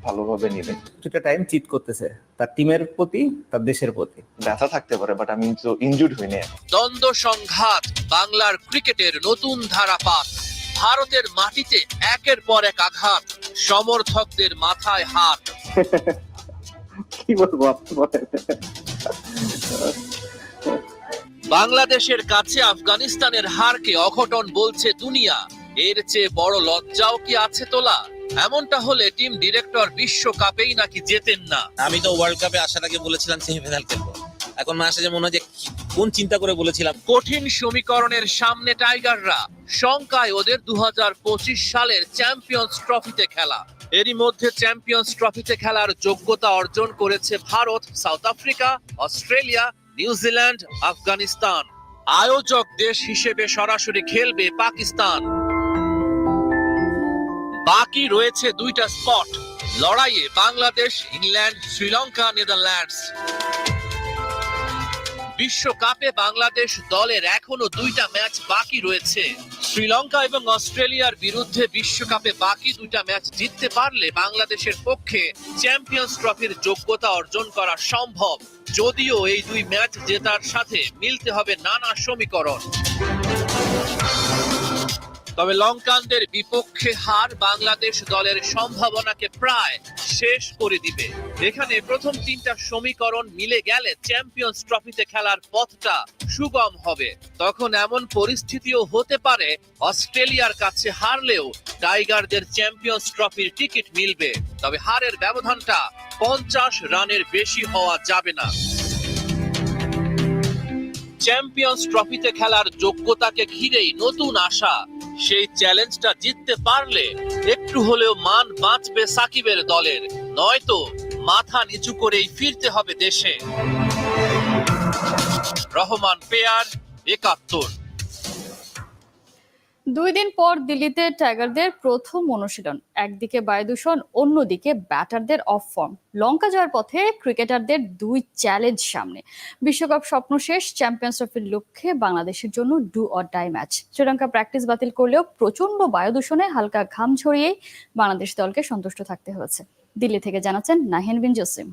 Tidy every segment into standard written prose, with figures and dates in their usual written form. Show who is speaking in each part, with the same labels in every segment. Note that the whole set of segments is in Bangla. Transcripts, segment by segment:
Speaker 1: ভালোভাবে নিবে।
Speaker 2: কিছুটা টাইম চিট করতেছে তার টিমের প্রতি, তার দেশের প্রতি।
Speaker 1: ব্যথা থাকতে পারে, বাট আমি তো ইনজুর্ড হইনি।
Speaker 3: দ্বন্দ্ব সংঘাত বাংলার ক্রিকেটের নতুন ধারাপাত। ভারতের মাটিতে একের পর এক আঘাত, সমর্থকদের মাথায় হাত।
Speaker 2: কি বলবো
Speaker 3: বাংলাদেশের কাছে আফগানিস্তানের হারকে অঘটন বলছে দুনিয়া। এর চেয়ে বড় লজ্জাও কি আছে তোলা? এমনটা হলে টিম ডিরেক্টর বিশ্বকাপেই নাকি জেতেন না।
Speaker 4: আমি তো ওয়ার্ল্ড কাপে আসার আগে বলেছিলাম সেমিফাইনাল খেলবো, এখন আসে যে মনে হয় যে কোন চিন্তা করে বলেছিলাম।
Speaker 3: কঠিন সমীকরণের সামনে টাইগাররা, শঙ্কায় ওদের 2025 সালের চ্যাম্পিয়ন্স ট্রফিতে খেলা। এরই মধ্যে চ্যাম্পিয়ন্স ট্রফিতে খেলার যোগ্যতা অর্জন করেছে Bharat, south Africa, Australia, New Zealand, Afghanistan. আয়োজক দেশ হিসেবে সরাসরি খেলবে পাকিস্তান। বাকি রয়েছে দুইটা স্পট। লড়াইয়ে বাংলাদেশ, ইংল্যান্ড, শ্রীলঙ্কা, নেদারল্যান্ডস। বিশ্বকাপে বাংলাদেশ দলের এখনো দুইটা ম্যাচ বাকি রয়েছে। শ্রীলঙ্কা এবং অস্ট্রেলিয়ার বিরুদ্ধে বিশ্বকাপে বাকি দুইটা ম্যাচ জিততে পারলে বাংলাদেশের পক্ষে চ্যাম্পিয়ন্স ট্রফির যোগ্যতা অর্জন করা সম্ভব। যদিও এই দুই ম্যাচ জেতার সাথে মিলতে হবে নানা সমীকরণ। তবে লঙ্কানদের বিপক্ষে হার বাংলাদেশ দলের সম্ভাবনাকে প্রায় শেষ করে দিবে। এখানে প্রথম তিনটা সমীকরণ মিলে গেলে চ্যাম্পিয়ন্স ট্রফিতে খেলার পথটা সুগম হবে। তখন এমন পরিস্থিতিও হতে পারে অস্ট্রেলিয়ার কাছে হারলেও টাইগারদের চ্যাম্পিয়ন্স ট্রফির টিকিট মিলবে। তবে হারের ব্যবধানটা 50 রানের বেশি হওয়া যাবে না। চ্যাম্পিয়ন্স ট্রফিতে খেলার যোগ্যতাকে ঘিরেই নতুন আশা। সেই চ্যালেঞ্জটা জিততে পারলে একটু হলেও মান বাঁচবে সাকিবের দলের, নয়তো মাথা নিচু করেই ফিরতে হবে দেশে। রহমান পেয়ার, ৭১।
Speaker 5: 2 দিন পর দিল্লিতে টাইগারদের প্রথম অনুশীলন। একদিকে বায়ু দূষণ, অন্যদিকে ব্যাটারদের অফ ফর্ম। লঙ্কা জয়ের পথে ক্রিকেটারদের দুই চ্যালেঞ্জ সামনে। বিশ্বকাপ স্বপ্ন শেষ, চ্যাম্পিয়ন্স ট্রফির লক্ষ্যে বাংলাদেশের জন্য do or die match. Sri Lanka practice বাতিল করলেও প্রচন্ড বায়ু দূষণে হালকা ঘাম ঝরিয়েই বাংলাদেশ দলকে সন্তুষ্ট থাকতে হয়েছে। দিল্লি থেকে জানাচ্ছেন নাহিন বিন জসিম।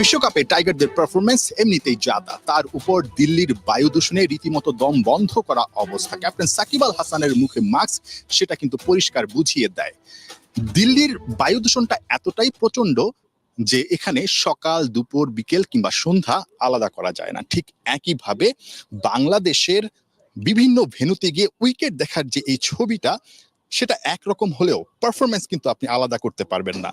Speaker 6: বিশ্বকাপে টাইগারদের পারফরমেন্স এমনিতেই জাদা, তার উপর দিল্লির বায়ু দূষণে রীতিমতো দম বন্ধ করা অবস্থা। ক্যাপ্টেন সাকিব আল হাসানের মুখে মাস্ক সেটা কিন্তু পরিষ্কার বুঝিয়ে দেয়। দিল্লির বায়ু দূষণটা এতটাই প্রচন্ড যে এখানে সকাল, দুপুর, বিকেল কিংবা সন্ধ্যা আলাদা করা যায় না। ঠিক একইভাবে বাংলাদেশের বিভিন্ন ভেন্যুতে গিয়ে উইকেট দেখার যে এই ছবিটা, সেটা একরকম হলেও পারফরমেন্স কিন্তু আপনি আলাদা করতে পারবেন না।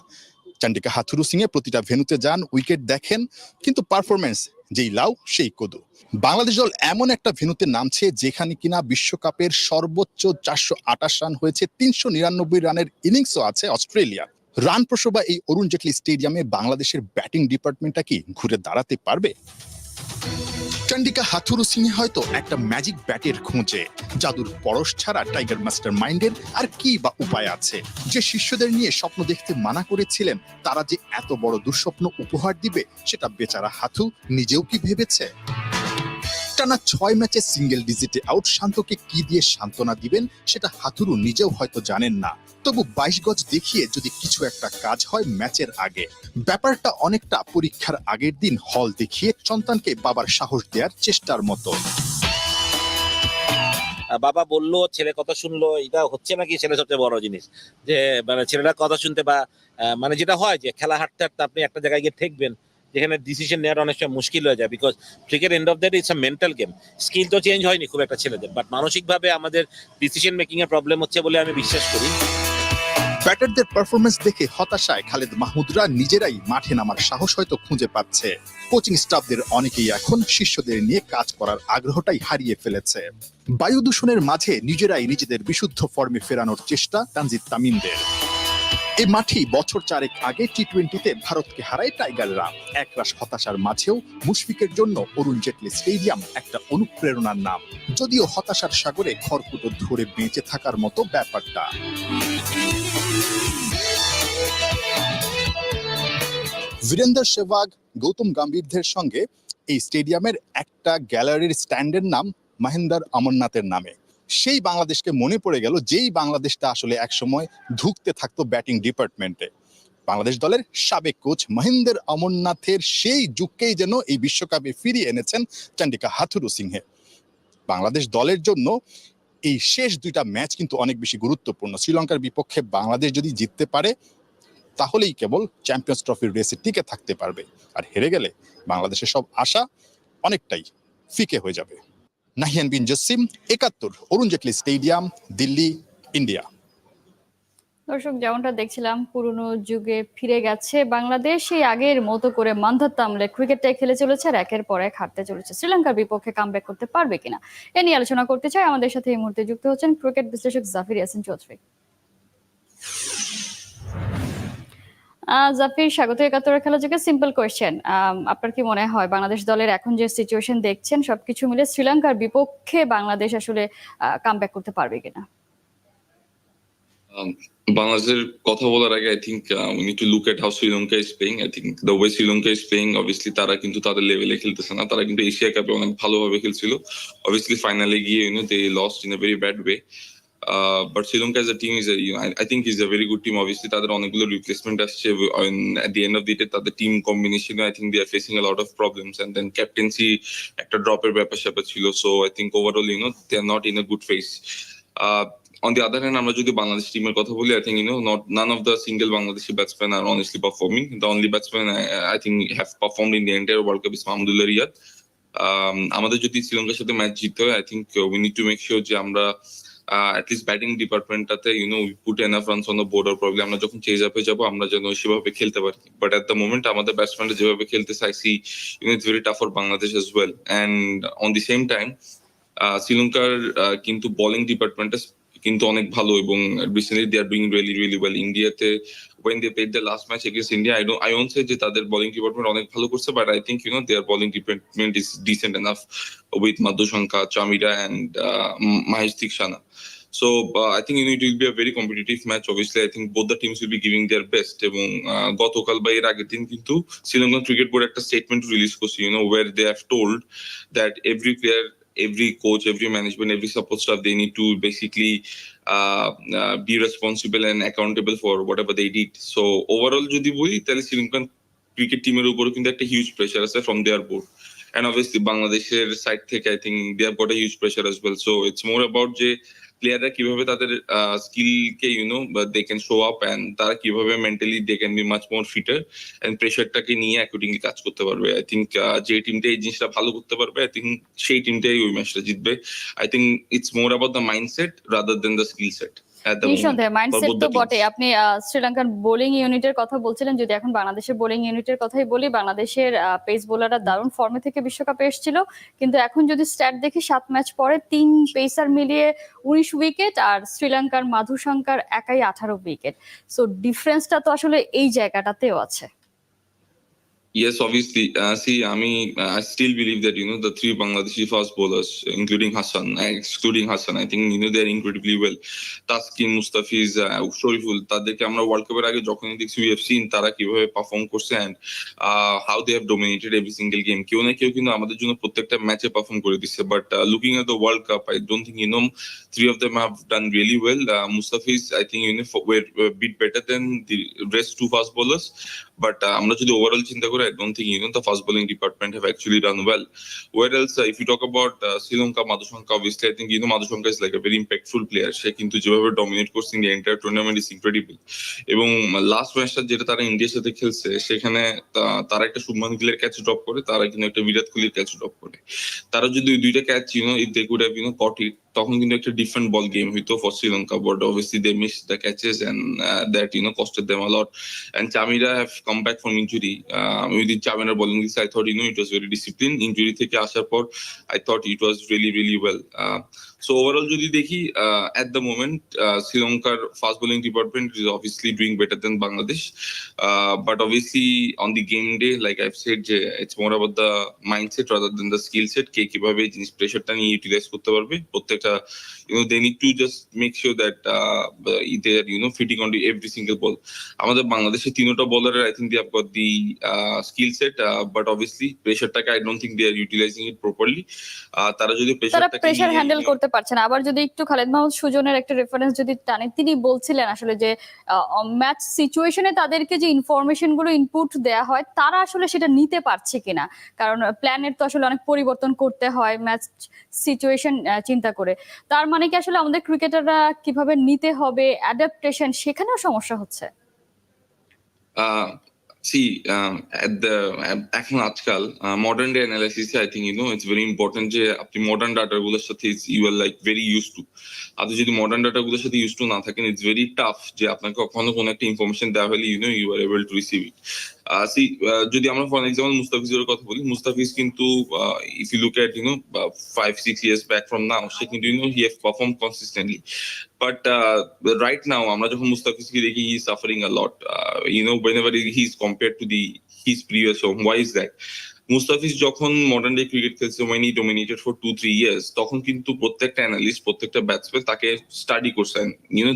Speaker 6: চান্ডিকা হাথুরু সিং এ প্রতিটা ভেন্যুতে যান, উইকেট দেখেন, কিন্তু পারফরমেন্স যেই লাউ সেই কদু। বাংলাদেশ দল এমন একটা ভেন্যুতে নামছে যেখানে কিনা বিশ্বকাপের সর্বোচ্চ 428 রান হয়েছে, 399 রানের ইনিংসও আছে অস্ট্রেলিয়া। রান প্রসবা এই অরুণ জেটলি স্টেডিয়ামে বাংলাদেশের ব্যাটিং ডিপার্টমেন্টটা কি ঘুরে দাঁড়াতে পারবে? চান্ডিকা হাথুরু সিং হয়তো একটা ম্যাজিক ব্যাটের খোঁজে। জাদুর পরশ ছাড়া টাইগার মাস্টার মাইন্ডের আর কি বা উপায় আছে? যে শিষ্যদের নিয়ে স্বপ্ন দেখতে মানা করেছিলেন, তারা যে এত বড় দুঃস্বপ্ন উপহার দিবে সেটা বেচারা হাথু নিজেও কি ভেবেছে? টানা 6 ম্যাচে সিঙ্গেল ডিজিটে আউট শান্তকে কি দিয়ে সান্ত্বনা দিবেন সেটা হাথুরু নিজেও হয়তো জানেন না। তবু 22 গজ দেখিয়ে যদি কিছু একটা কাজ হয় ম্যাচের আগে, ব্যাপারটা অনেকটা পরীক্ষার আগের দিন হল দেখিয়ে সন্তানকে বাবার সাহস দেওয়ার চেষ্টার মতো।
Speaker 4: বাবা বললো, ছেলে কথা শুনলো, এটা হচ্ছে নাকি ছেলে সবচেয়ে বড় জিনিস। যে মানে ছেলেরা কথা শুনতে বা মানে যেটা হয় যে খেলা হাঁটতে হাঁটতে আপনি একটা জায়গায় গিয়ে ঠেকবেন, যেখানে ডিসিশন নেওয়ার অনেক সময় মুশকিল হয়ে যায়। Because cricket end of the day it's a mental game. Skill তো চেঞ্জ হয়নি খুব একটা ছেলেদের, বাট মানসিকভাবে আমাদের ডিসিশন মেকিং এর প্রবলেম হচ্ছে বলে আমি বিশ্বাস করি।
Speaker 6: ব্যাটারদের পারফরমেন্স দেখে হতাশায় খালেদ মাহমুদরা নিজেরাই মাঠে নামার সাহস হয়তো খুঁজে পাচ্ছে। কোচিং স্টাফদের অনেকেই এখন শিষ্যদের নিয়ে কাজ করার আগ্রহটাই হারিয়ে ফেলেছে। বায়ু দূষণের মাঝে নিজেরাই নিজেদের বিশুদ্ধ ফর্মে ফেরানোর চেষ্টা তানজিদ তামিমদের। এই মাঠেই বছর 4 আগে টি-20-তে ভারতকে হারায় টাইগাররা। একরাশ হতাশার মাঝেও মুশফিকের জন্য অরুণ জেটলি স্টেডিয়াম একটা অনুপ্রেরণার নাম, যদিও হতাশার সাগরে খড়কুটো ধরে বেঁচে থাকার মতো ব্যাপারটা। বীরেন্দর সেহবাগ, গৌতম গম্ভীরদের সঙ্গে এই স্টেডিয়ামের একটা গ্যালারির স্ট্যান্ডের নাম মহেন্দ্র অমরনাথের নামে। সেই বাংলাদেশকে মনে পড়ে গেল যেই বাংলাদেশটা আসলে একসময় ধুঁকতে থাকতো ব্যাটিং ডিপার্টমেন্টে। বাংলাদেশ দলের সাবেক কোচ মহেন্দ্র অমরনাথের সেই যুগকেই যেন এই বিশ্বকাপে ফিরিয়ে এনেছেন চন্ডিকা হাথুরু সিংহে। বাংলাদেশ দলের জন্য এই শেষ দুইটা ম্যাচ কিন্তু অনেক বেশি গুরুত্বপূর্ণ। শ্রীলঙ্কার বিপক্ষে বাংলাদেশ যদি জিততে পারে তাহলেই কেবল চ্যাম্পিয়ন্স ট্রফির রেসে টিকে থাকতে পারবে, আর হেরে গেলে বাংলাদেশের সব আশা অনেকটাই ফিকে হয়ে যাবে। নাহিয়ান বিন জসিম, ৭১, অরুণ জেটলি স্টেডিয়াম, দিল্লি, ইন্ডিয়া।
Speaker 5: দর্শক, যেমনটা দেখছিলাম পুরনো যুগে ফিরে গেছে বাংলাদেশ, সেই আগের মতো করে মান্ধাত্তা আমলে ক্রিকেটটাই খেলে চলেছে আর একের পর এক হারতে চলেছে। শ্রীলঙ্কার বিপক্ষে কামব্যাক করতে পারবে কিনা এ নিয়ে আলোচনা করতে চাই। আমাদের সাথে এই মুহূর্তে যুক্ত হচ্ছেন ক্রিকেট বিশ্লেষক জাফির ইয়াসিন চৌধুরী। জাফির, স্বাগত ৭১ খেলা যোগে। সিম্পল কোয়েশ্চেন, আপনার কি মনে হয় বাংলাদেশ দলের এখন যে সিচুয়েশন দেখছেন সবকিছু মিলে শ্রীলঙ্কার বিপক্ষে বাংলাদেশ আসলে কামব্যাক করতে পারবে কিনা?
Speaker 7: বাংলাদেশের কথা বলার আগে I think we need to look at how Sri Lanka is playing. I think the way Sri Lanka is playing, obviously তারা কিন্তু তাদের লেভেলে খেলতেছে না। তারা কিন্তু এশিয়া কাপে অনেক ভালোভাবে খেলছিল, অবভিয়াসলি ফাইনালে গিয়ে they lost in a very bad way. But Sri Lanka as a team is I think is a very good team. Obviously, তাদের অনেকগুলো রিপ্লেসমেন্ট আসছে। At the end of the day, তাদের team combination I think they are facing a lot of problems, and then captaincy একটা ড্রপের ব্যাপার স্যাপার ছিল। So I think overall they are not in a good phase. On the other hand, আমরা যদি বাংলাদেশ টিমের কথা বলি, I think none of the single Bangladeshi batsmen are honestly performing. The only batsman I think have performed in the entire World Cup is Mahmudullah Riyad. আমাদের যদি শ্রীলঙ্কার সাথে ম্যাচ জিততে হয়, I think we need to make sure যে আমরা at least batting ডিপার্টমেন্টটাতে we put enough runs on the board, or probably আমরা যখন চেজ আপে যাবো আমরা যেন সেভাবে খেলতে পারি। But at the moment আমাদের ব্যাটসম্যানরা যেভাবে খেলতেছে, I see it's very tough for Bangladesh as well. And on the same time শ্রীলঙ্কার কিন্তু বোলিং ডিপার্টমেন্টটা কিন্তু অনেক ভালো, এবং recently they are doing really really well. ইন্ডিয়াতে when they played the last match against India, I won't say যে তাদের বোলিং ডিপার্টমেন্ট অনেক ভালো করছে, but I think their bowling department is decent enough with Madhushanka, Chamira and Mahesh Theekshana. So I think it will be a very competitive match. Obviously, I think both the teams will be giving their best. এবং গতকাল বা এর আগের দিন কিন্তু শ্রীলঙ্কান ক্রিকেট বোর্ড একটা স্টেটমেন্ট রিলিজ করছে, where they have told that every player, every coach, every management, every support staff, they need to basically be responsible and accountable for whatever they did. So overall যদি বলি তাহলে শ্রীলঙ্কান ক্রিকেট টিমের উপরে কিন্তু একটা হিউজ প্রেশার আছে from their board, and obviously বাংলাদেশের সাইড থেকে I think they have got a huge pressure as well. So it's more about যে প্লেয়াররা কিভাবে তাদের স্কিলকে they can show up, and তারা কিভাবে mentally they can be much more fitter and প্রেশারটাকে নিয়ে অ্যাকর্ডিংলি কাজ করতে পারবে। আই থিঙ্ক যে টিমটা এই জিনিসটা ভালো করতে পারবে, আই থিঙ্ক সেই টিমটাই ওই ম্যাচটা জিতবে। I think it's more about the mindset rather than the skill set.
Speaker 5: নিঃসন্দেহে মাইন্ডসেট তো বটে। আপনি শ্রীলঙ্কার বোলিং ইউনিটের কথা বলছিলেন, যদি এখন বাংলাদেশের বোলিং ইউনিটের কথাই বলি, বাংলাদেশের পেস বোলাররা দারুণ ফর্মে থেকে বিশ্বকাপে এসেছিল, কিন্তু এখন যদি স্ট্যাট দেখি 7 ম্যাচ পরে 3 পেসার মিলিয়ে 19 উইকেট, আর শ্রীলঙ্কার মাধুশঙ্কার একাই 18 উইকেট। সো ডিফারেন্সটা তো আসলে এই জায়গাটাতেও আছে।
Speaker 7: Yes, obviously. See, I still believe that the 3 Bangladeshi fast bowlers, including Hassan, excluding Hassan, I think they're incredibly well. Taskin, Mustafiz, Shoriful, তাদেরকে আমরা ওয়ার্ল্ড কাপের আগে যখনই দেখছি we have seen তারা কিভাবে পারফর্ম করছে, and how they have dominated every single game. কেউ না কেউ কিন্তু আমাদের জন্য প্রত্যেকটা ম্যাচে পারফর্ম করে দিচ্ছে। But looking at the World Cup, I don't think 3 of them have done really well. Mustafiz, I think were a bit better than the rest 2 fast bowlers. But আমরা যদি ওভারঅল চিন্তা করি, I don't think the fast bowling department have actually done well. Where else, if you talk about Sri Lanka, Madhushanka, obviously I think Madhushanka is like a very impactful player. সে কিন্তু যেভাবে ডমিনেট করছে in the entire tournament is incredible. এবং লাস্ট ম্যাচটা যেটা তারা ইন্ডিয়ার সাথে খেলছে, সেখানে তারা একটা শুভমান গিলের ক্যাচ ড্রপ করে, তারা কিন্তু একটা বিরাট কোহলির ক্যাচ ড্রপ করে। তারা যদি ওই দুইটা catch if they could have caught it, তখন কিন্তু একটা ডিফারেন্ট বল গেম হইতো for Sri Lanka. But obviously they missed the catches, and that costed them a lot. And Chamira have come back from injury. With Chamira bowling this, I thought it was very disciplined. Injury থেকে আসার পর I thought it was really really well. So overall যদি দেখি at the moment শ্রীলঙ্কার fast bowling department is obviously doing better than Bangladesh, but obviously on the game day like I've said যে it's more about the mindset rather than the skill set, কে কিভাবে জিনিস প্রেসারটা নিয়ে ইউটিলাইজ করতে পারবে প্রত্যেকটা they need to just make sure that they are fitting onto every single ball. আমাদের বাংলাদেশের তিনটা বোলারের I think they have got the skill set, but obviously প্রেসারটাকে I don't think they are utilizing it properly. তারা যদি
Speaker 5: তারা প্রেসার হ্যান্ডেল করতে পারছে না। আবার যদি একটু খালেদ মাহমুদ সুজনের একটা রেফারেন্স যদি টানে, তিনি বলছিলেন আসলে যে ম্যাচ সিচুয়েশনে তাদেরকে যে ইনফরমেশন গুলো ইনপুট দেয়া হয় তারা আসলে সেটা নিতে পারছে কিনা, কারণ প্ল্যানের তো আসলে অনেক পরিবর্তন করতে হয় ম্যাচ সিচুয়েশন চিন্তা করে। তার মানে কি আসলে আমাদের ক্রিকেটাররা কিভাবে নিতে হবে অ্যাডাপ্টেশন, সেখানেও সমস্যা হচ্ছে?
Speaker 7: See, at the এখন আজকাল modern day analysis I think it's very important যে আপনি modern data গুলোর সাথে you are like very used to. আপনি যদি modern data গুলোর সাথে used to না থাকেন it's very tough যে আপনাকে কখনো কোনো একটা ইনফরমেশন দেওয়া হলে you are able to receive it. See, যদি আমরা ফর এক্সাম্পল মুস্তাফিজের কথা বলি, মুস্তাফিজ কিন্তু if you look at 5-6 years back from now সে কিন্তু he have performed consistently. But right now, আমরা যখন মুস্তাফিজকে দেখি he is suffering a lot. Whenever he is compared to his previous form. Why is that? Mustafiz যখন মডার্ন ডে ক্রিকেট খেলছে when he dominated for 2-3 years, তখন কিন্তু প্রত্যেকটা অ্যানালিস্ট প্রত্যেকটা ব্যাটসম্যান তাকে স্টাডি করছেন,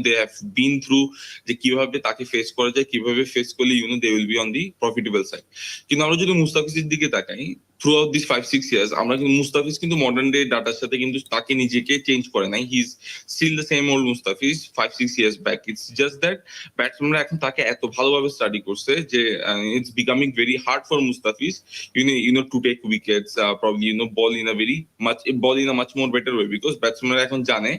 Speaker 7: they have been through যে কিভাবে তাকে ফেস করা যায়, কিভাবে ফেস করলে they will be on the profitable side. কিন্তু আমরা যদি মুস্তাফিজের দিকে তাকাই throughout these 5-6 years, আমরা কিন্তু মুস্তাফিজ কিন্তু মডার্ন ডে ডাটার সাথে কিন্তু তাকে নিজেকে চেঞ্জ করে নাই, he is still the same old Mustafiz 5-6 years back. It's just that ব্যাটসম্যানরা এখন তাকে এত ভালোভাবে স্টাডি করছে যে it's becoming very hard for Mustafiz to take wickets, probably ball in a much more better way, because ব্যাটসম্যানরা এখন জানে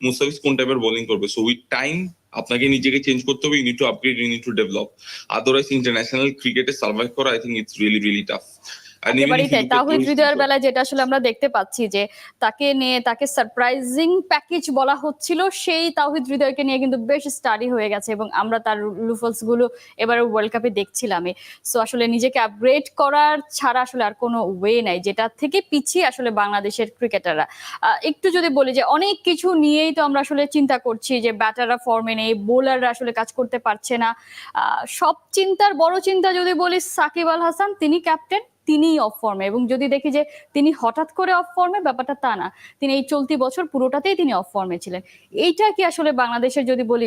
Speaker 7: মুস্তাফিজ কোন টাইপের বোলিং করবে। সো উইথ টাইম আপনাকে নিজেকে চেঞ্জ করতে হবে, you need to upgrade, you need to develop, otherwise international ক্রিকেটে সার্ভাইভ করা I think it's really really tough.
Speaker 5: Towhid হৃদয়ের বেলায় যেটা আসলে আমরা দেখতে পাচ্ছি যে তাকে নিয়ে তাকে সারপ্রাইজিং প্যাকেজ বলা হচ্ছিল, সেই তাওহিদ হৃদয়কে নিয়ে কিন্তু বেশ স্টাডি হয়ে গেছে এবং আমরা তার লুফলস গুলো এবারে ওয়ার্ল্ড কাপে দেখছিলাম। সো আসলে নিজেকে আপগ্রেড করার ছাড়া আসলে আর কোনো ওয়ে নাই, যেটা থেকে পিছিয়ে আসলে বাংলাদেশের ক্রিকেটাররা। একটু যদি বলি যে অনেক কিছু নিয়েই তো আমরা আসলে চিন্তা করছি যে ব্যাটাররা ফর্মে নেই, বোলাররা আসলে কাজ করতে পারছে না। সব চিন্তার বড় চিন্তা যদি বলি সাকিব আল হাসান, তিনি ক্যাপ্টেন, তিনিই অফ ফর্মে, এবং যদি দেখি যে তিনি হঠাৎ করে অফ ফর্মে, ব্যাপারটা তা না, তিনি এই চলতি বছর পুরোটাতেই তিনি অফ ফর্মে ছিলেন। এইটা কি আসলে বাংলাদেশের যদি বলি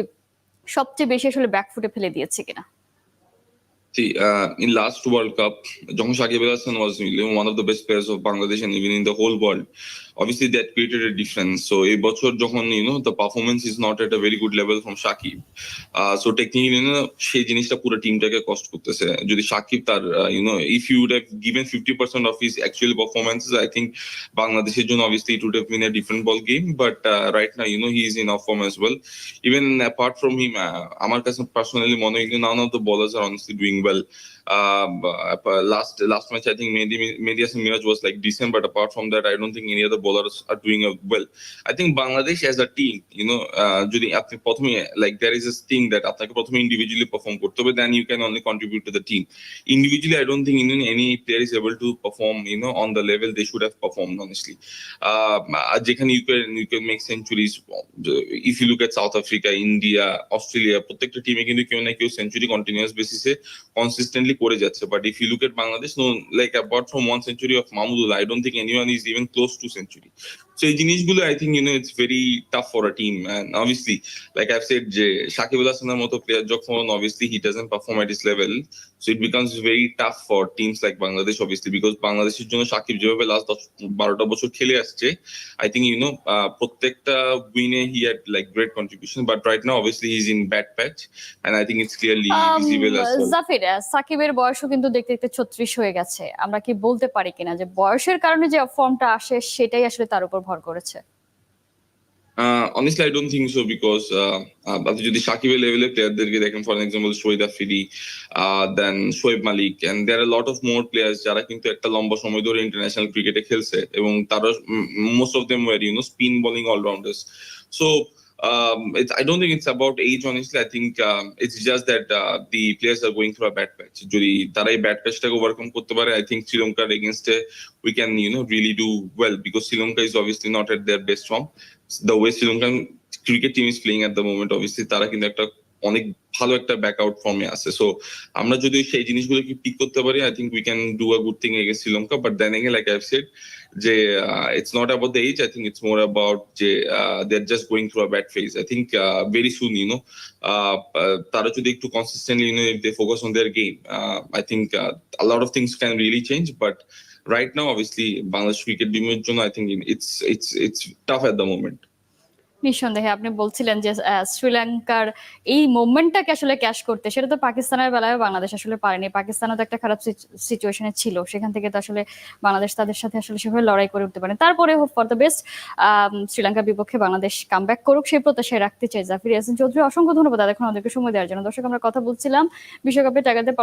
Speaker 5: সবচেয়ে বেশি আসলে ব্যাকফুটে ফেলে দিয়েছে কিনা?
Speaker 7: See, in last World Cup, যখন Shakib Al Hasan was one of the best players of Bangladesh and even in the whole world, obviously that created a difference. So এই বছর যখন the performance is not at a very good level from Shakib, so technically সেই জিনিসটা পুরো টিমটাকে কষ্ট করতেছে। যদি সাকিব তার if you would have given 50% of his actual performances, I think বাংলাদেশের জন্য obviously it would have been a different ball game, but right now he is in off form as well. Even apart from him, আমার কাছে personally মনে হয় none of the bowlers are honestly doing well. Last match I think Mehdi Hasan Miraj was like decent, but apart from that I don't think any other bowlers are doing well. I think Bangladesh as a team, যদি আপনি প্রথমে like there is this thing that আপনাকে প্রথমে individually perform করতে হবে, then you can only contribute to the team. Individually I don't think any player is able to perform on the level they should have performed, honestly. যেখানে you can make centuries. If you look at South Africa, India, Australia, প্রত্যেকটা টিমে কিন্তু কেউ না কেউ সেঞ্চুরি কন্টিনিউয়াস বেসিসে consistently করে যাচ্ছে, but if you look at Bangladesh, no, like apart from one century of Mahmudullah, I don't think anyone is even close to century. So এই জিনিসগুলো I think it's very tough for a team, and obviously like I've said যে সাকিব আল হাসানের মতো প্লেয়ার যখন obviously he doesn't perform at his level, so it becomes very tough for teams like Bangladesh, obviously, because বাংলাদেশের জন্য সাকিব যেভাবে লাস্ট 12টা বছর খেলে আসছে, I think প্রত্যেকটা উইনে he had like great contribution, but right now obviously he's in bad patch and I think it's clearly visible as well.
Speaker 5: Zafir, সাকিবের বয়সও কিন্তু দেখতে দেখতে 36 হয়ে গেছে, আমরা কি বলতে পারি কিনা যে বয়সের কারণে যে ফর্মটা আসে সেটাই আসলে তার উপর ভর করেছে?
Speaker 7: Honestly I don't think so, because আপনি যদি সাকিবের লেভেলের প্লেয়ারদেরকে দেখেন, for example Shahid Afridi, then Shoaib Malik, and there are lot of more players যারা কিন্তু একটা লম্বা সময় ধরে ইন্টারন্যাশনাল ক্রিকেটে খেলছে, এবং তারা most of them were spin bowling allrounders. So I don't think it's about age, honestly. I think it's just that the players are going through a bad patch. যদি তারা এই bad patchটাকে overcome করতে পারে, I think Sri Lanka against we can really do well, because Sri Lanka is obviously not at their best form. The way Sri Lankan cricket team is playing at the moment, obviously তারা কিন্তু একটা অনেক ভালো একটা ব্যাকআউট ফর্মে আছে। সো আমরা যদি সেই জিনিসগুলোকে পিক করতে পারি, I think we can do a good thing against Sri Lanka. But then again, like I have said, যে it's not about the age, I think it's more about যে they are just going through a bad phase. I think very soon তারা যদি একটু consistently if they focus on their game, I think a lot of things can really change. But right now, obviously, Bangladesh cricket team-এর জন্য I think it's tough at the moment.
Speaker 5: নিঃসন্দেহে আপনি বলছিলেন যে শ্রীলঙ্কার এই মোমেন্টটাকে আসলে ক্যাশ করতে, সেটা তো পাকিস্তানের বেলায় বাংলাদেশ আসলে পারেনি। পাকিস্তানও তো একটা খারাপ সিচুয়েশনে ছিল, সেখান থেকে তো আসলে বাংলাদেশ তাদের সাথে আসলে সেভাবে লড়াই করে উঠতে পারে। তারপরে হোপ ফর দ্য বেস্ট, শ্রীলঙ্কার বিপক্ষে বাংলাদেশ কামব্যাক করুক, সেই প্রত্যাশায় রাখতে চাই। জাফর ইয়াসিন চৌধুরী, অসংখ্য ধন্যবাদ এখন আমাদেরকে সময় দেওয়ার জন্য। দর্শক, আমরা কথা বলছিলাম বিশ্বকাপে টাইগারদের